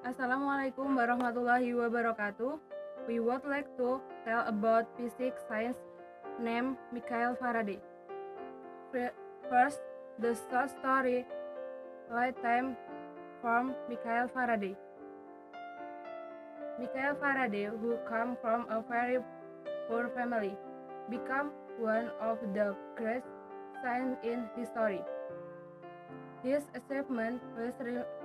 Assalamualaikum warahmatullahi wabarakatuh. We would like to tell about physics science named Michael Faraday. First, the short story Lifetime from Michael Faraday. Michael Faraday, who came from a very poor family, became one of the great scientists in history. His achievement was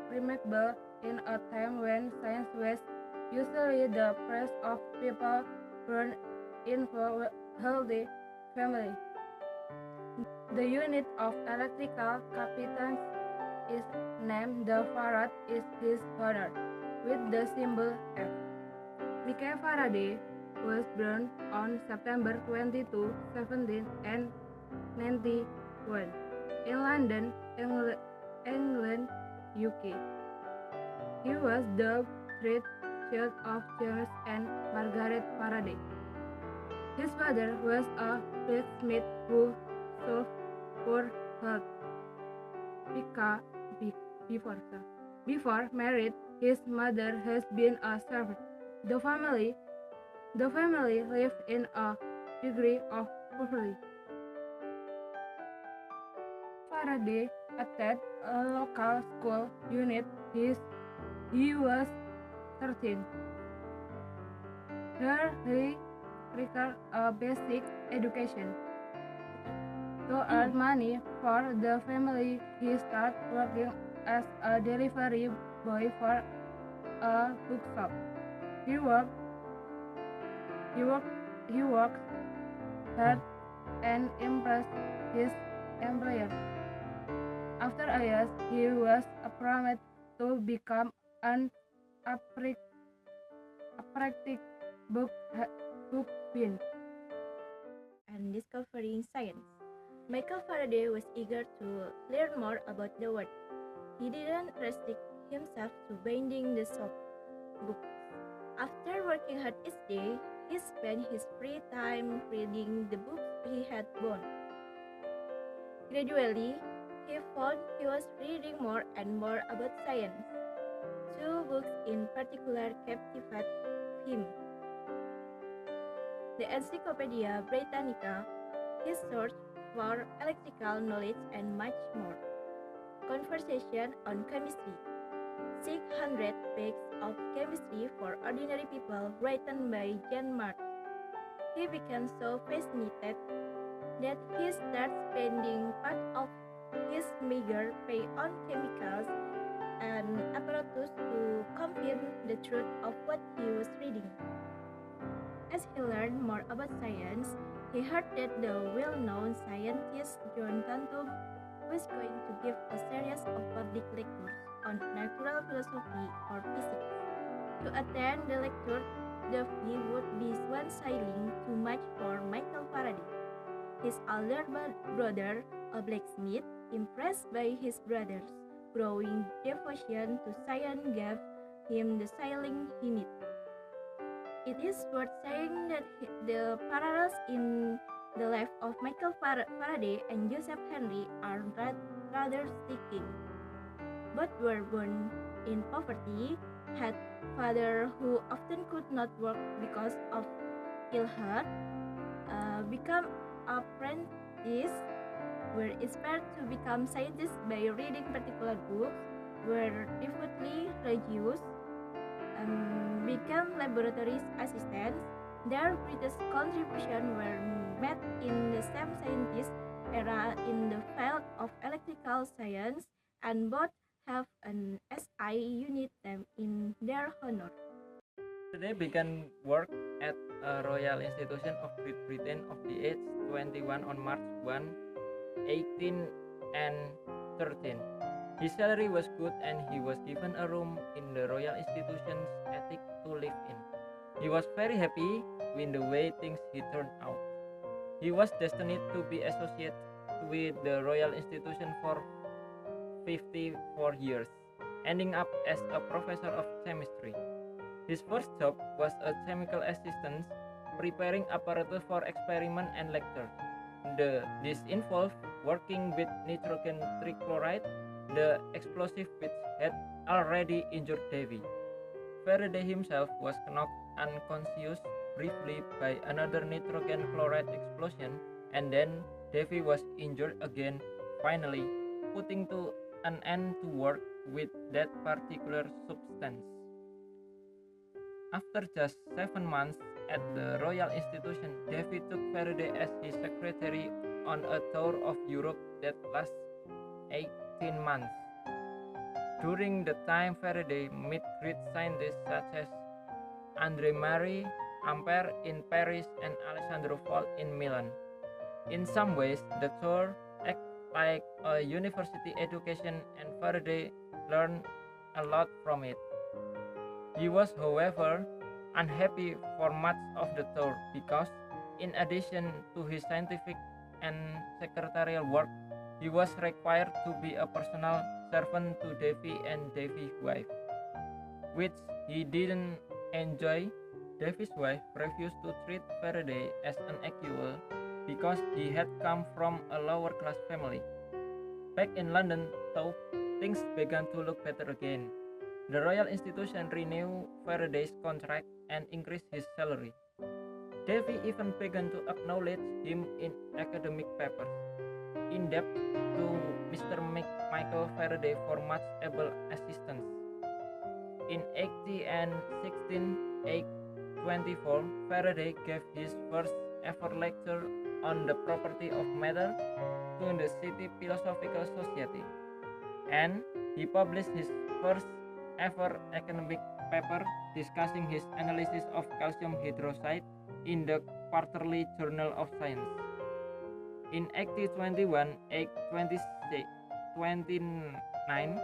remarkable in a time when science was usually the pride of people born into a healthy family. The unit of electrical capacitance is named the farad in his honor, with the symbol F. Michael Faraday was born on September 22, 1791 in London, England, UK. He was the third child of James and Margaret Faraday. His father was a blacksmith who served for health. Before married, his mother has been a servant. The family lived in a degree of poverty. Faraday attended a local school unit. He was 13. There he received a basic education. To earn money for the family, he started working as a delivery boy for a bookshop. He worked hard and impressed his employer. After a year, he was promoted to become an apprentice bookbinder. And discovering science. Michael Faraday was eager to learn more about the world. He didn't restrict himself to binding the soft books. After working hard each day, he spent his free time reading the books he had bound. Gradually, he found he was reading more and more about science. Two books in particular captivated him. The Encyclopedia Britannica, his search for electrical knowledge, and much more. Conversation on Chemistry, 600 pages of chemistry for ordinary people written by John Mark. He became so fascinated that he started spending part of his meager pay on chemicals and apparatus to confirm the truth of what he was reading. As he learned more about science, he heard that the well-known scientist John Tantum was going to give a series of public lectures on natural philosophy or physics. To attend the lecture, the fee would be one shilling too much for Michael Faraday. His older brother, a blacksmith, impressed by his brother's growing devotion to science, gave him the shilling he needed. It is worth saying that the parallels in the life of Michael Faraday and Joseph Henry are rather striking. Both were born in poverty, had father who often could not work because of ill health, become apprentices, were inspired to become scientists by reading particular books, were devoutly religious, became laboratory assistants. Their greatest contribution were made in the same scientist era in the field of electrical science, and both have an SI unit name in their honor. Faraday began work at a Royal Institution of Great Britain of the age 21 on March 1, 1813. His salary was good and he was given a room in the Royal Institution's attic to live in. He was very happy with the way things had turned out. He was destined to be associated with the Royal Institution for 54 years, ending up as a professor of chemistry. His first job was a chemical assistant, preparing apparatus for experiment and lecture. This involved working with nitrogen trichloride, the explosive which had already injured Davy. Faraday himself was knocked unconscious briefly by another nitrogen chloride explosion, and then Davy was injured again, finally putting to an end to work with that particular substance. After just 7 months at the Royal Institution, Davy took Faraday as his secretary on a tour of Europe that lasted 18 months. During the time, Faraday met great scientists such as André Marie Ampère in Paris and Alessandro Volta in Milan. In some ways, the tour acted like a university education, and Faraday learned a lot from it. He was, however, unhappy for much of the tour because, in addition to his scientific and secretarial work, he was required to be a personal servant to Davy and Davy's wife, which he didn't enjoy. Davy's wife refused to treat Faraday as an equal because he had come from a lower class family. Back in London, though, things began to look better again. The Royal Institution renewed Faraday's contract and increased his salary. Davy even began to acknowledge him in academic papers, indebted to Mr. Michael Faraday for much able assistance. In 18 and 1624, Faraday gave his first ever lecture on the property of matter to the City Philosophical Society, and he published his first ever academic paper discussing his analysis of calcium hydroxide in the Quarterly Journal of Science. In 1821, 1829,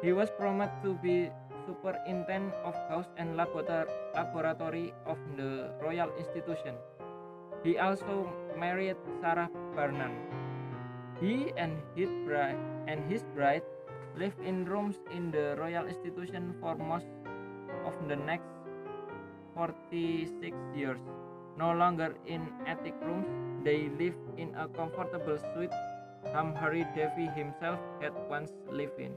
he was promoted to be superintendent of house and laboratory of the Royal Institution. He also married Sarah Barnum. He and his bride lived in rooms in the Royal Institution for most of the next 46 years. No longer in attic rooms, they lived in a comfortable suite Humphrey Davy himself had once lived in.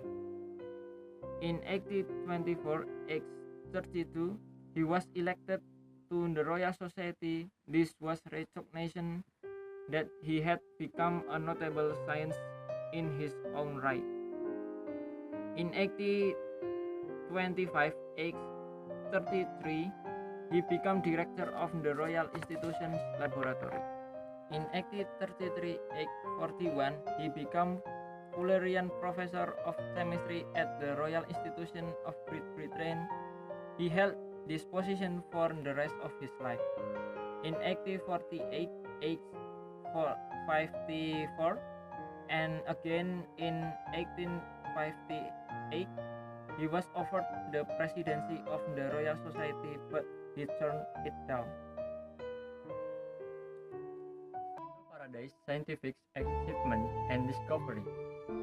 In 1824, aged 32, he was elected to the Royal Society. This was recognition that he had become a notable scientist in his own right. In 1825, aged 33, he became director of the Royal Institution's laboratory. In 1833, aged 41, he became Fullerian Professor of Chemistry at the Royal Institution of Great Britain. He held this position for the rest of his life. In 1848, aged 54, and again in 1858, he was offered the presidency of the Royal Society, but he turned it down. Faraday's scientific achievement and discovery.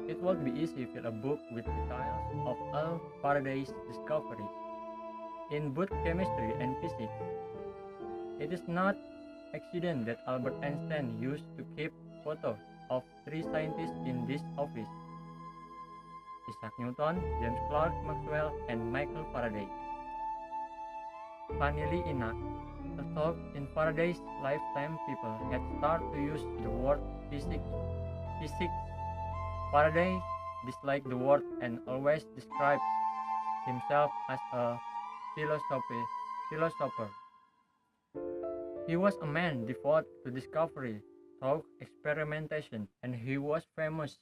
It would be easy to fill a book with details of all Faraday's discoveries in both chemistry and physics. It is not accident that Albert Einstein used to keep photos of 3 scientists in this office: Isaac Newton, James Clerk Maxwell, and Michael Faraday. Funnily enough, although in Faraday's lifetime people had started to use the word physics, Faraday disliked the word and always described himself as a philosopher. He was a man devoted to discovery through experimentation, and he was famous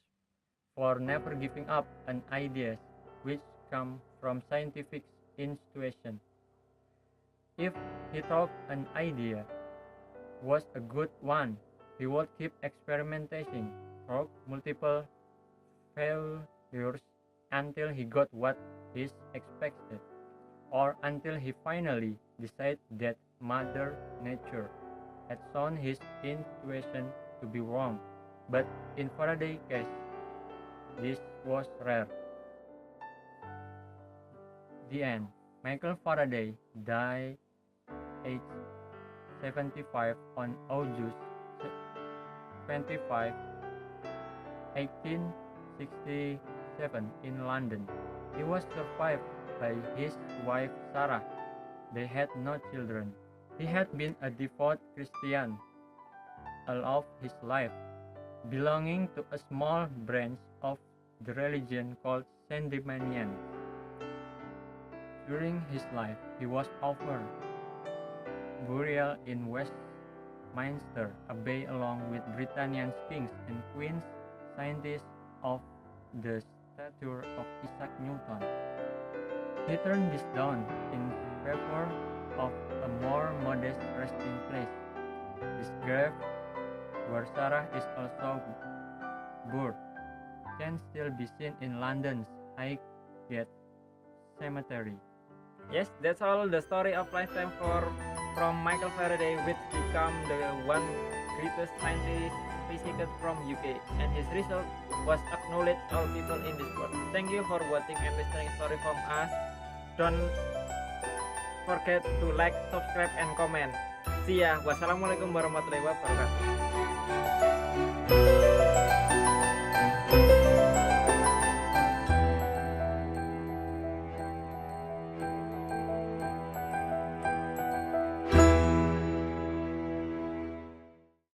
for never giving up on ideas which come from scientific intuition. If he thought an idea was a good one, he would keep experimenting through multiple failures until he got what is expected, or until he finally decided that Mother Nature had shown his intuition to be wrong. But in Faraday's case, this was rare. The end. Michael Faraday died aged 75 on August 25, 1867 in London. He was survived by his wife Sarah. They had no children. He had been a devout Christian all of his life, belonging to a small branch of the religion called Sandemanians. During his life, he was offered burial in Westminster Abbey along with Britannia's kings and queens, scientists of the stature of Isaac Newton. He turned this down in favor of a more modest resting place. His grave, where Sarah is also buried, can still be seen in London's Highgate Cemetery. Yes, that's all the story of lifetime from Michael Faraday, which became the one greatest scientist physics from UK, and his result was acknowledged all people in this world. Thank you for watching and listening story from us. Don't forget to like, subscribe, and comment. See ya. Wassalamualaikum warahmatullahi wabarakatuh.